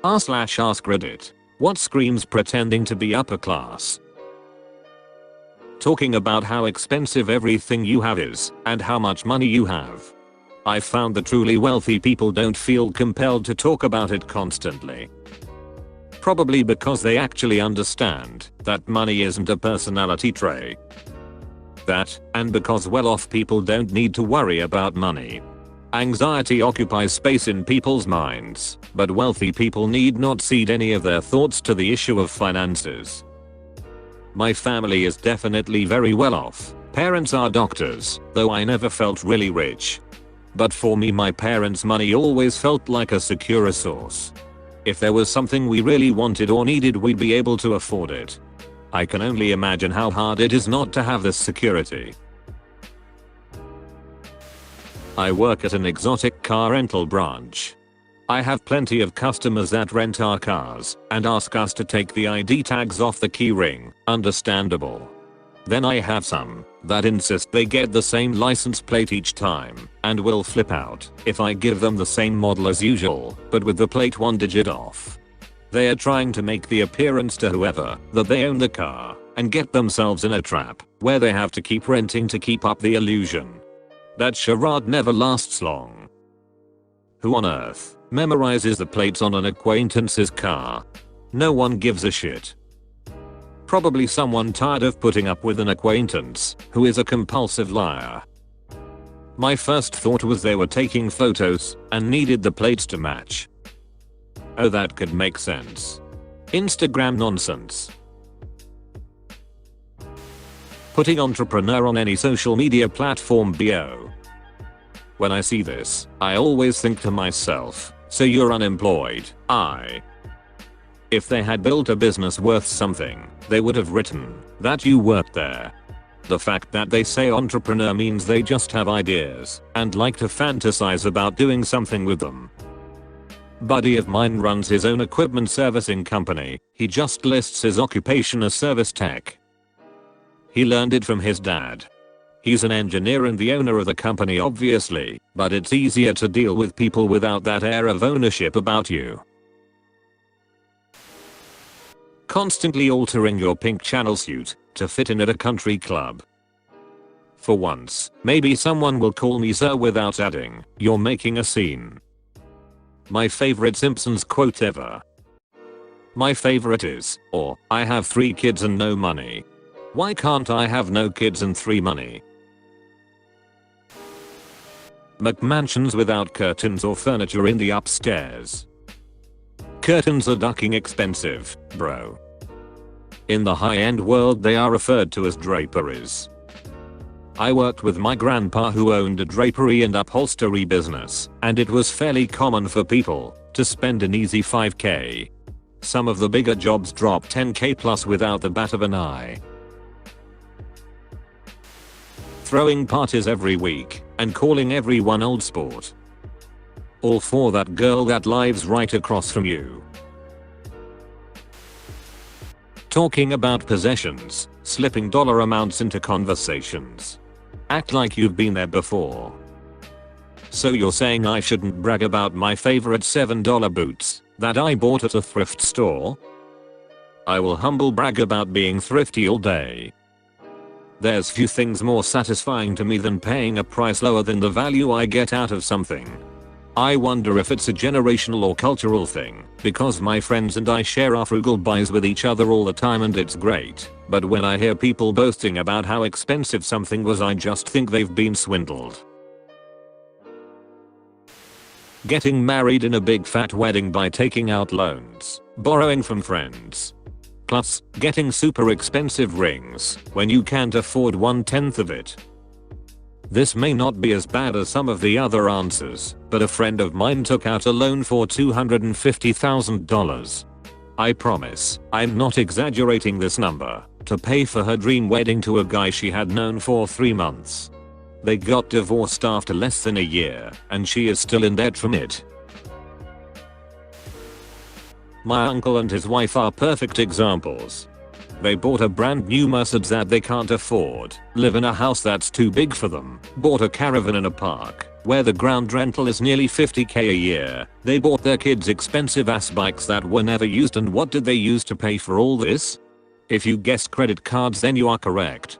r/AskReddit. What screams pretending to be upper class? Talking about how expensive everything you have is and how much money you have. I've found that truly wealthy people don't feel compelled to talk about it constantly. Probably because they actually understand that money isn't a personality trait. That, and because well-off people don't need to worry about money. Anxiety occupies space in people's minds, but wealthy people need not cede any of their thoughts to the issue of finances. My family is definitely very well off. Parents are doctors, though I never felt really rich. But for me, my parents' money always felt like a secure source. If there was something we really wanted or needed, we'd be able to afford it. I can only imagine how hard it is not to have this security. I work at an exotic car rental branch. I have plenty of customers that rent our cars and ask us to take the ID tags off the keyring. Understandable. Then I have some that insist they get the same license plate each time and will flip out if I give them the same model as usual, but with the plate one digit off. They are trying to make the appearance to whoever that they own the car and get themselves in a trap where they have to keep renting to keep up the illusion. That charade never lasts long. Who on earth memorizes the plates on an acquaintance's car? No one gives a shit. Probably someone tired of putting up with an acquaintance who is a compulsive liar. My first thought was they were taking photos and needed the plates to match. Oh, that could make sense. Instagram nonsense. Putting entrepreneur on any social media platform bio. When I see this, I always think to myself, so you're unemployed. If they had built a business worth something, they would have written that you worked there. The fact that they say entrepreneur means they just have ideas and like to fantasize about doing something with them. Buddy of mine runs his own equipment servicing company. He just lists his occupation as service tech. He learned it from his dad. He's an engineer and the owner of the company obviously, but it's easier to deal with people without that air of ownership about you. Constantly altering your pink channel suit to fit in at a country club. For once, maybe someone will call me sir without adding, "You're making a scene." My favorite Simpsons quote ever. My favorite is, or, "I have 3 kids and no money. Why can't I have no kids and 3 money?" McMansions without curtains or furniture in the upstairs. Curtains are ducking expensive, bro. In the high-end world they are referred to as draperies. I worked with my grandpa who owned a drapery and upholstery business, and it was fairly common for people to spend an easy $5K. Some of the bigger jobs drop $10K plus without the bat of an eye. Throwing parties every week and calling everyone old sport. All for that girl that lives right across from you. Talking about possessions, slipping dollar amounts into conversations. Act like you've been there before. So you're saying I shouldn't brag about my favorite $7 boots that I bought at a thrift store? I will humble brag about being thrifty all day. There's few things more satisfying to me than paying a price lower than the value I get out of something. I wonder if it's a generational or cultural thing, because my friends and I share our frugal buys with each other all the time and it's great, but when I hear people boasting about how expensive something was, I just think they've been swindled. Getting married in a big fat wedding by taking out loans, borrowing from friends. Plus, getting super expensive rings when you can't afford 1/10 of it. This may not be as bad as some of the other answers, but a friend of mine took out a loan for $250,000. I promise, I'm not exaggerating this number, to pay for her dream wedding to a guy she had known for 3 months. They got divorced after less than a year, and she is still in debt from it. My uncle and his wife are perfect examples. They bought a brand new Mercedes that they can't afford, live in a house that's too big for them, bought a caravan in a park where the ground rental is nearly 50k a year. They bought their kids expensive ass bikes that were never used, and what did they use to pay for all this? If you guessed credit cards, then you are correct.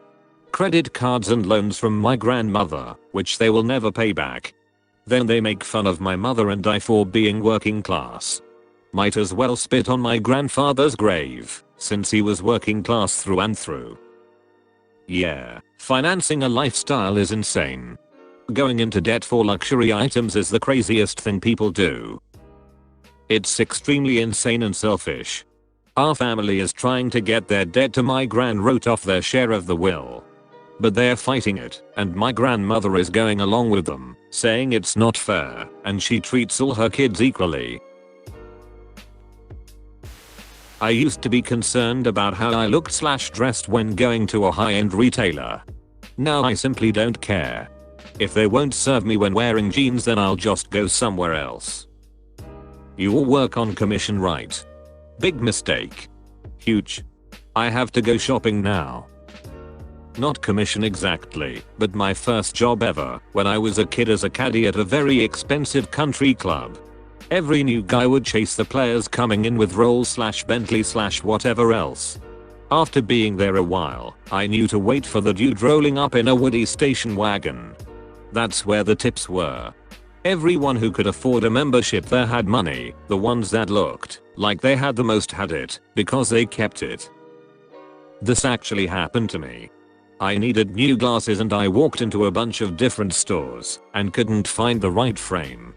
Credit cards and loans from my grandmother, which they will never pay back. Then they make fun of my mother and I for being working class. Might as well spit on my grandfather's grave, since he was working class through and through. Yeah, financing a lifestyle is insane. Going into debt for luxury items is the craziest thing people do. It's extremely insane and selfish. Our family is trying to get their debt to my gran wrote off their share of the will. But they're fighting it, and my grandmother is going along with them, saying it's not fair, and she treats all her kids equally. I used to be concerned about how I looked/dressed when going to a high-end retailer. Now I simply don't care. If they won't serve me when wearing jeans, then I'll just go somewhere else. You all work on commission, right? Big mistake. Huge. I have to go shopping now. Not commission exactly, but my first job ever, when I was a kid as a caddy at a very expensive country club. Every new guy would chase the players coming in with Rolls/Bentley/whatever else. After being there a while, I knew to wait for the dude rolling up in a woody station wagon. That's where the tips were. Everyone who could afford a membership there had money. The ones that looked like they had the most had it, because they kept it. This actually happened to me. I needed new glasses and I walked into a bunch of different stores and couldn't find the right frame.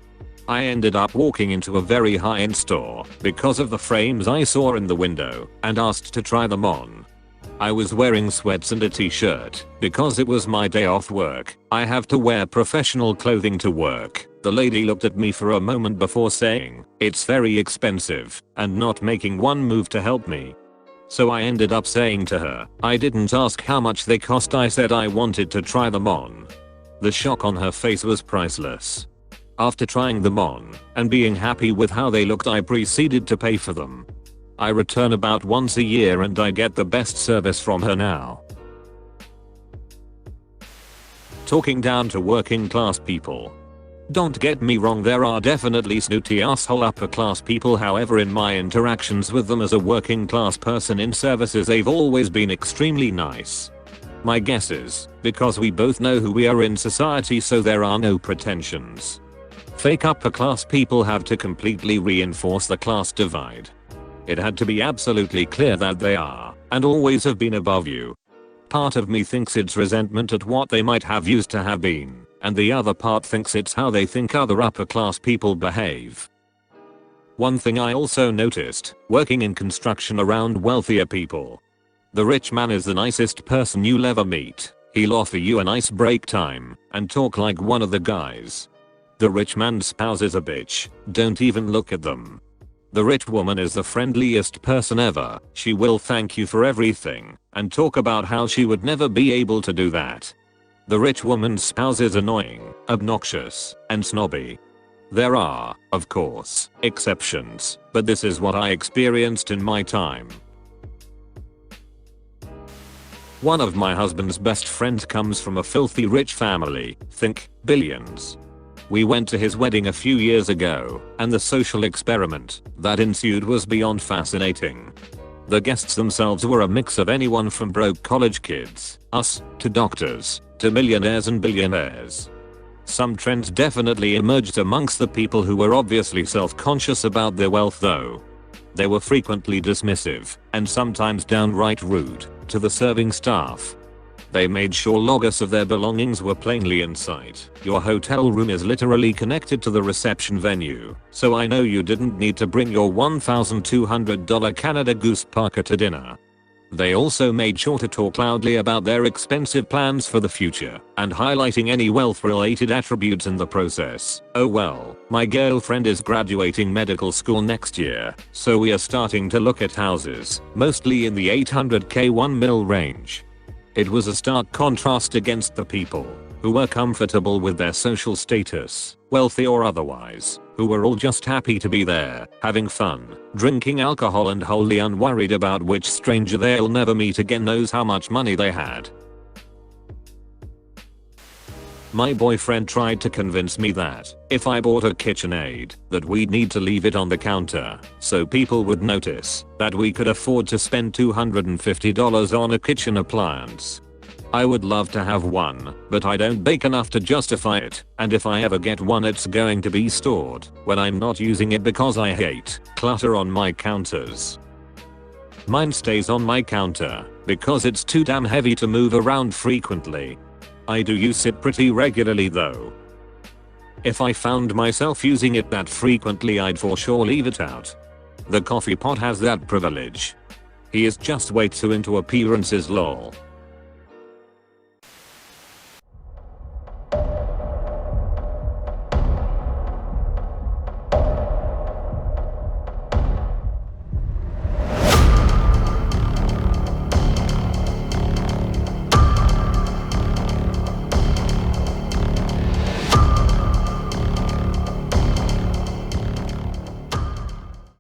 I ended up walking into a very high-end store because of the frames I saw in the window and asked to try them on. I was wearing sweats and a t-shirt because it was my day off work. I have to wear professional clothing to work. The lady looked at me for a moment before saying, "It's very expensive," and not making one move to help me. So I ended up saying to her, I didn't ask how much they cost, I said I wanted to try them on. The shock on her face was priceless. After trying them on and being happy with how they looked, I proceeded to pay for them. I return about once a year and I get the best service from her now. Talking down to working class people. Don't get me wrong, there are definitely snooty asshole upper class people, however in my interactions with them as a working class person in services, they've always been extremely nice. My guess is because we both know who we are in society, so there are no pretensions. Fake upper class people have to completely reinforce the class divide. It had to be absolutely clear that they are, and always have been, above you. Part of me thinks it's resentment at what they might have used to have been, and the other part thinks it's how they think other upper class people behave. One thing I also noticed, working in construction around wealthier people. The rich man is the nicest person you'll ever meet. He'll offer you a nice break time and talk like one of the guys. The rich man's spouse is a bitch. Don't even look at them. The rich woman is the friendliest person ever. She will thank you for everything and talk about how she would never be able to do that. The rich woman's spouse is annoying, obnoxious, and snobby. There are, of course, exceptions, but this is what I experienced in my time. One of my husband's best friends comes from a filthy rich family, think billions. We went to his wedding a few years ago, and the social experiment that ensued was beyond fascinating. The guests themselves were a mix of anyone from broke college kids, us, to doctors, to millionaires and billionaires. Some trends definitely emerged amongst the people who were obviously self-conscious about their wealth though. They were frequently dismissive, and sometimes downright rude, to the serving staff. They made sure loggers of their belongings were plainly in sight. Your hotel room is literally connected to the reception venue, so I know you didn't need to bring your $1,200 Canada Goose parka to dinner. They also made sure to talk loudly about their expensive plans for the future, and highlighting any wealth-related attributes in the process. Oh well, my girlfriend is graduating medical school next year, so we are starting to look at houses, mostly in the $800K $1 mil range. It was a stark contrast against the people who were comfortable with their social status, wealthy or otherwise, who were all just happy to be there, having fun, drinking alcohol and wholly unworried about which stranger they'll never meet again knows how much money they had. My boyfriend tried to convince me that if I bought a KitchenAid, that we'd need to leave it on the counter so people would notice that we could afford to spend $250 on a kitchen appliance. I would love to have one, but I don't bake enough to justify it, and if I ever get one it's going to be stored when I'm not using it because I hate clutter on my counters. Mine stays on my counter because it's too damn heavy to move around frequently. I do use it pretty regularly though. If I found myself using it that frequently I'd for sure leave it out. The coffee pot has that privilege. He is just way too into appearances lol.